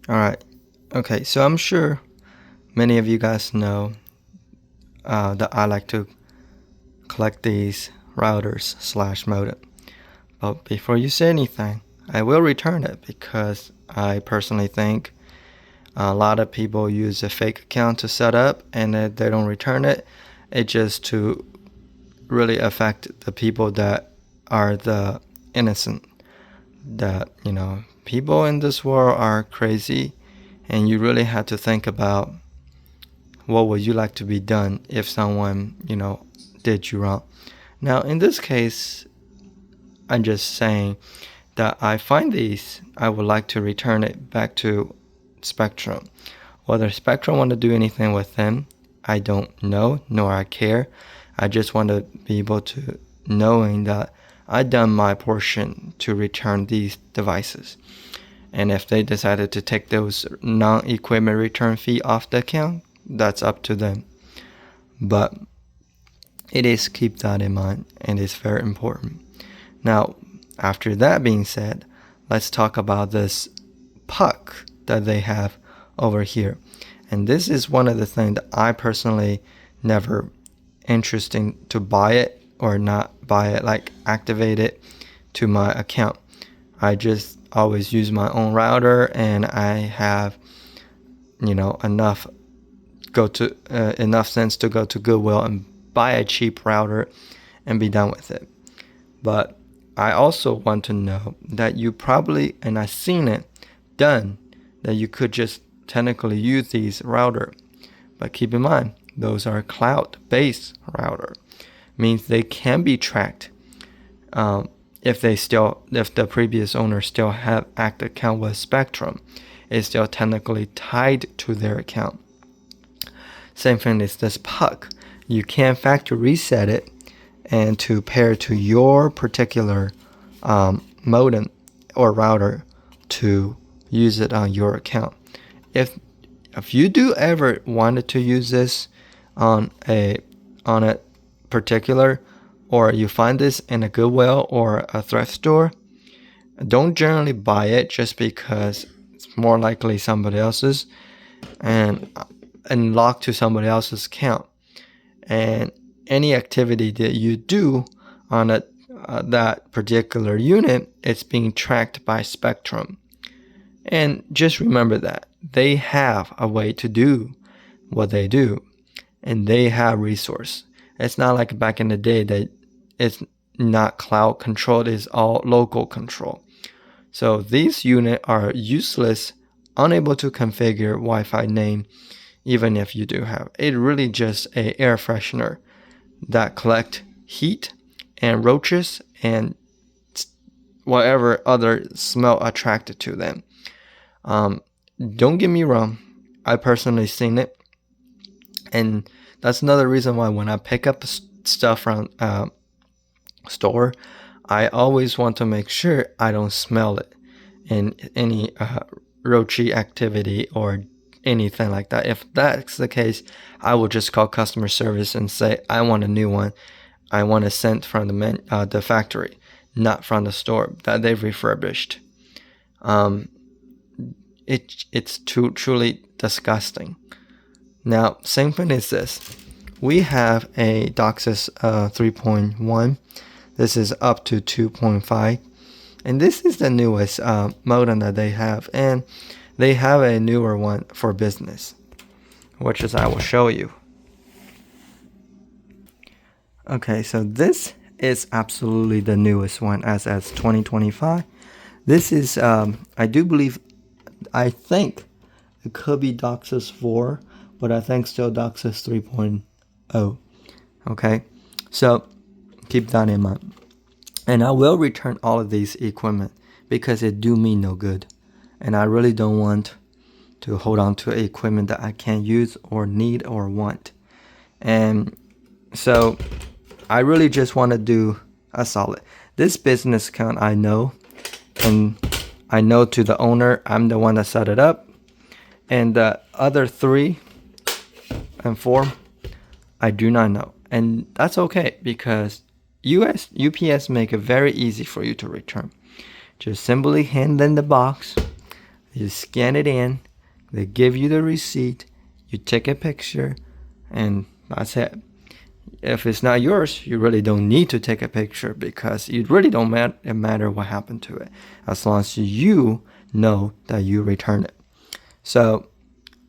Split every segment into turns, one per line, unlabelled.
All right. Okay, so I'm sure many of you guys know that I like to collect these routers slash modem. But before you say anything, I will return it because I personally think a lot of people use a fake account to set up and if they don't return it, it just to really affect the people that are the innocent. That, people in this world are crazy and you really have to think about what would you like to be done if someone, did you wrong. Now, in this case, I'm just saying that I find these, I would like to return it back to Spectrum. Whether Spectrum want to do anything with them, I don't know, nor I care. I just want to be able to knowing that I done my portion to return these devices. And if they decided to take those non-equipment return fee off the account, that's up to them. But it is keep that in mind and it's very important. Now, after that being said, let's talk about this puck that they have over here. And this is one of the things that I personally never interesting to buy it or not buy it, like activate it to my account. I just always use my own router and I have, enough enough sense to go to Goodwill and buy a cheap router and be done with it. But I also want to know that you probably, and I've seen it done, that you could just technically use these router. But keep in mind, those are cloud-based router. Means they can be tracked if the previous owner still have active account with Spectrum. It's still technically tied to their account. Same thing is this puck. You can factory reset it and to pair to your particular modem or router to use it on your account. If you do ever wanted to use this on a particular, or you find this in a Goodwill or a thrift store, don't generally buy it just because it's more likely somebody else's and locked to somebody else's account. And any activity that you do on that particular unit, it's being tracked by Spectrum. And just remember that they have a way to do what they do, and they have resource. It's not like back in the day that it's not cloud controlled, it's all local control. So these units are useless, unable to configure Wi-Fi name, even if you do have. It really just a air freshener that collect heat and roaches and whatever other smell attracted to them. Don't get me wrong, I personally seen it, and that's another reason why when I pick up stuff from store, I always want to make sure I don't smell it in any roachy activity or anything like that. If that's the case, I will just call customer service and say I want a new one. I want it sent from the factory, not from the store that they've refurbished. It's truly disgusting. Now, same thing is this. We have a DOCSIS 3.1. This is up to 2.5. And this is the newest modem that they have. And they have a newer one for business, which is I will show you. Okay, so this is absolutely the newest one as 2025. This is, I think it could be DOCSIS 4, but I think still DOCSIS 3.0. Okay, so keep that in mind. And I will return all of these equipment because it do me no good. And I really don't want to hold on to equipment that I can't use or need or want. And so I really just want to do a solid. This business account I know, and I know to the owner, I'm the one that set it up. And the other 3 and 4, I do not know. And that's okay because UPS make it very easy for you to return. Just simply hand in the box. You scan it in, they give you the receipt, you take a picture, and that's it. If it's not yours, you really don't need to take a picture because it really don't matter what happened to it, as long as you know that you return it. So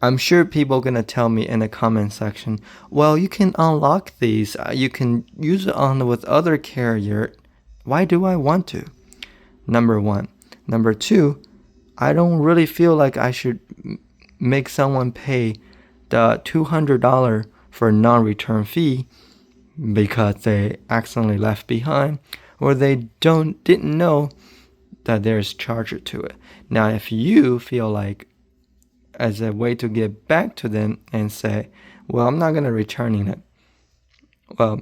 I'm sure people are going to tell me in the comment section, well, you can unlock these, you can use it on with other carrier. Why do I want to? Number one. Number two, I don't really feel like I should make someone pay the $200 for non-return fee because they accidentally left behind or they didn't know that there's charger to it. Now, if you feel like as a way to get back to them and say, well, I'm not going to returning it, well,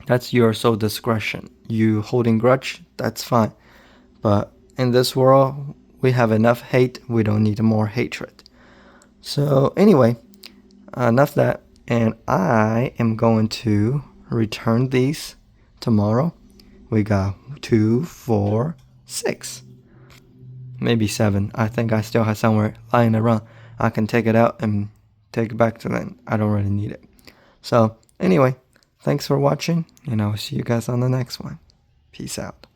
that's your sole discretion. You holding grudge, that's fine. But in this world, we have enough hate. We don't need more hatred. So anyway, enough of that. And I am going to return these tomorrow. We got 2, 4, 6. Maybe 7. I think I still have somewhere lying around. I can take it out and take it back to them. I don't really need it. So anyway, thanks for watching, and I'll see you guys on the next one. Peace out.